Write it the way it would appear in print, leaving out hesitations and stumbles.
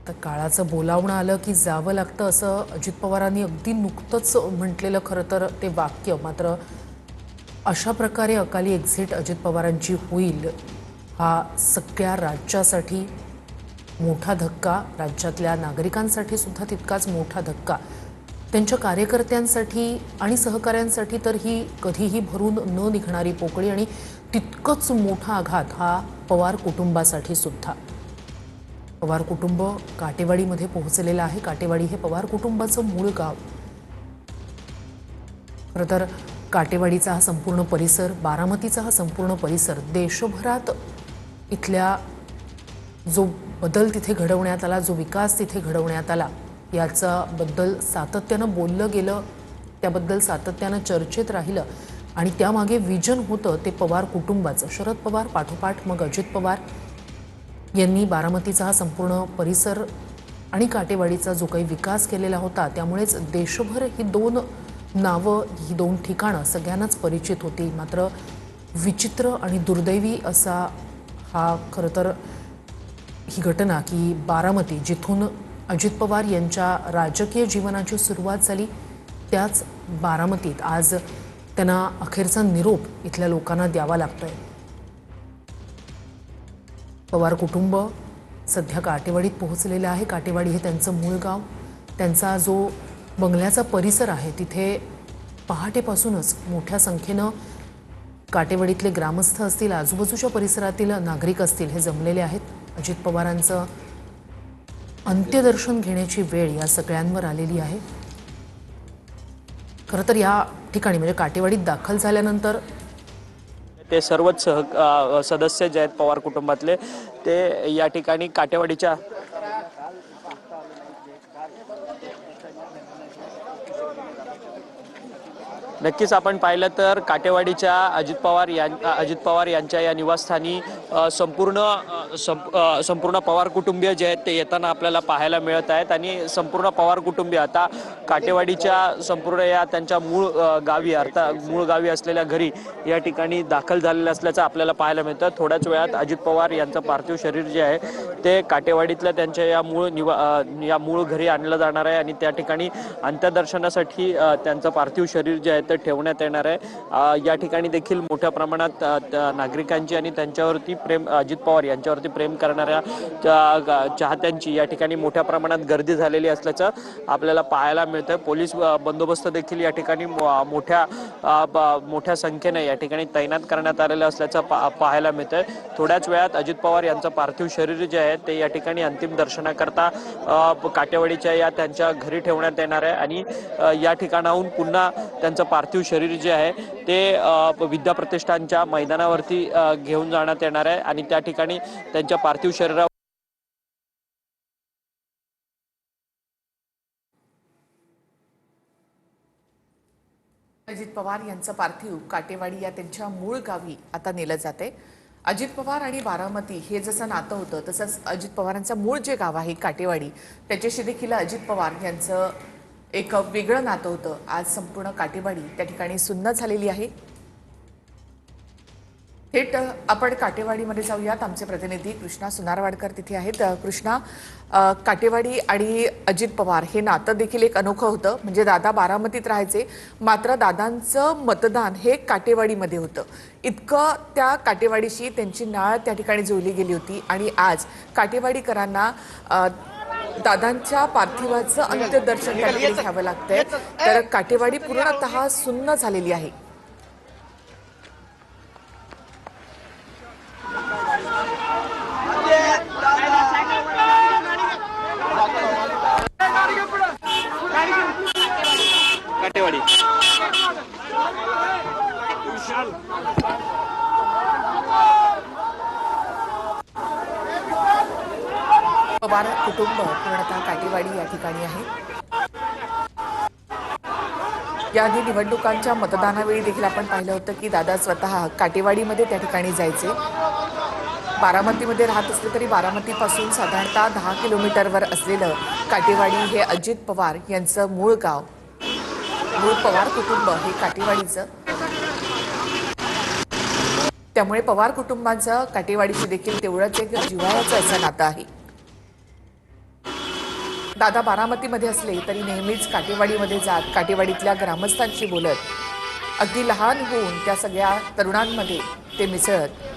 तर काळाचं बोलावणं आलं की जावं लागतं असं अजित पवारांनी अगदी नुकतंच म्हटलेलं खरं तर ते वाक्य. मात्र अशा प्रकारे अकाली एक्झिट अजित पवारांची होईल हा सगळ्या राज्यासाठी मोठा धक्का, राज्यातल्या नागरिकांसाठी सुद्धा तितकाच मोठा धक्का, त्यांच्या कार्यकर्त्यांसाठी आणि सहकाऱ्यांसाठी तर ही कधीही भरून न निघणारी पोकळी आणि तितकंच मोठा आघात हा पवार कुटुंबासाठी सुद्धा. पवार कुटुंब काटेवाडीमध्ये पोहोचलेलं आहे. काटेवाडी हे पवार कुटुंबाचं मूळ गाव. खरं तर काटेवाडीचा हा संपूर्ण परिसर, बारामतीचा हा संपूर्ण परिसर देशभरात इथल्या जो बदल तिथे घडवण्यात आला, जो विकास तिथे घडवण्यात आला, याच्याबद्दल सातत्यानं बोललं गेलं, त्याबद्दल सातत्यानं चर्चेत राहिलं आणि त्यामागे विजन होतं ते पवार कुटुंबाचं. शरद पवार पाठोपाठ मग अजित पवार यांनी बारामतीचा हा संपूर्ण परिसर आणि काटेवाडीचा जो काही विकास केलेला होता, त्यामुळेच देशभर ही दोन नावं, ही दोन ठिकाणं सगळ्यांनाच परिचित होती. मात्र विचित्र आणि दुर्दैवी असा हा खरं तर ही घटना की बारामती, जिथून अजित पवार यांच्या राजकीय जीवनाची सुरुवात झाली, त्याच बारामतीत आज त्यांना अखेरचा निरोप इथल्या लोकांना द्यावा लागतोय. पवार कुटुंब सध्या काटेवाडीत पोहोचलेलं आहे. काटेवाडी हे त्यांचं मूळ गाव. त्यांचा जो बंगल्याचा परिसर आहे, तिथे पहाटेपासूनच मोठ्या संख्येनं काटेवाडीतले ग्रामस्थ असतील, आजूबाजूच्या परिसरातील नागरिक असतील, हे जमलेले आहेत. अजित पवारांचं अंत्यदर्शन घेण्याची वेळ या सगळ्यांवर आलेली आहे. खरं तर या ठिकाणी म्हणजे काटेवाडीत दाखल झाल्यानंतर ते सर्वच सदस्य जे आहेत पवार कुटुंबातले, ते या ठिकाणी काटेवाडीच्या नक्कीच आपण पाहिलं तर काटेवाडीच्या अजित पवार यांच्या या निवासस्थानी संपूर्ण पवार कुटुंबीय जे आहेत ते येताना आपल्याला पाहायला मिळत आहेत. आणि संपूर्ण पवार कुटुंबीय आता काटेवाडीच्या संपूर्ण या त्यांच्या मूळ गावी असलेल्या घरी या ठिकाणी दाखल झालेलं असल्याचं आपल्याला पाहायला मिळतं. थोड्याच वेळात अजित पवार यांचं पार्थिव शरीर जे आहे ते काटेवाडीतल्या त्यांच्या या मूळ घरी आणलं जाणार आहे आणि त्या ठिकाणी अंत्यदर्शनासाठी त्यांचं पार्थिव शरीर जे आहे ते ठेवण्यात येणार आहे. या ठिकाणी देखील मोठ्या प्रमाणात नागरिकांची आणि त्यांच्यावरती अजित पवार यांच्यावरती प्रेम करणाऱ्या चाहत्यांची या ठिकाणी मोठ्या प्रमाणात गर्दी झालेली असल्याचं आपल्याला पाहायला मिळतंय. पोलीस बंदोबस्त देखील या ठिकाणी मोठ्या संख्येने या ठिकाणी तैनात करण्यात आलेलं असल्याचं पाहायला मिळतंय. थोड्याच वेळात अजित पवार यांचं पार्थिव शरीर जे आहे ते या ठिकाणी अंतिम दर्शनाकरता काटेवाडीच्या या त्यांच्या घरी ठेवण्यात येणार आहे आणि या ठिकाणाहून पुन्हा त्यांचं पार्थिव शरीर जे आहे ते विद्या प्रतिष्ठानच्या मैदानावरती घेऊन जाण्यात येणार आहे आणि त्या ठिकाणी त्यांच्या पार्थिव शरीरावर अजित पवार यांचं पार्थिव काटेवाडी या त्यांच्या मूळ गावी आता नेलं जाते. अजित पवार आणि बारामती हे जसं नातं होतं, तसंच अजित पवारांचं मूळ जे गाव आहे काटेवाडी, त्याच्याशी देखील अजित पवार यांचं एक वेगळं नातं होतं. आज संपूर्ण काटेवाडी त्या ठिकाणी सुन्न झालेली आहे. थेट आपण काटेवाडीमध्ये जाऊयात. आमचे प्रतिनिधी कृष्णा सुनारवाडकर तिथे आहेत. कृष्णा, काटेवाडी आणि अजित पवार हे नातं देखील एक अनोखं होतं. म्हणजे दादा बारामतीत राहायचे, मात्र दादांचं मतदान हे काटेवाडीमध्ये होतं. इतकं त्या काटेवाडीशी त्यांची नाळ त्या ठिकाणी जोडली गेली होती आणि आज काटेवाडीकरांना दादांच्या पार्थिवाचं अंत्यदर्शन त्या ठिकाणी घ्यावं लागतंय. तर काटेवाडी पूर्णतः सुन्न झालेली आहे. काटेवाडी पवार कुटुंब पूर्णतः काटेवाडी या ठिकाणी आहे. याआधी निवडणुकांच्या मतदानावेळी देखील आपण पाहिलं होतं की दादा स्वतः काटेवाडीमध्ये त्या ठिकाणी जायचे. बारामतीमध्ये राहत असले तरी बारामतीपासून साधारणतः 10 किलोमीटरवर असलेलं काटेवाडी हे अजित पवार यांचं मूळ गाव. मूळ पवार कुटुंब हे काटेवाडीचं. त्यामुळे पवार कुटुंबाचं काटेवाडीशी देखील तेवढंच एक जिव्हाळ्याचं असं नातं आहे. दादा बारामतीमध्ये असले तरी नेहमीच काटेवाडीमध्ये जात काटेवाडीतल्या ग्रामस्थांशी बोलत अगदी लहान होऊन त्या सगळ्या तरुणांमध्ये ते मिसळत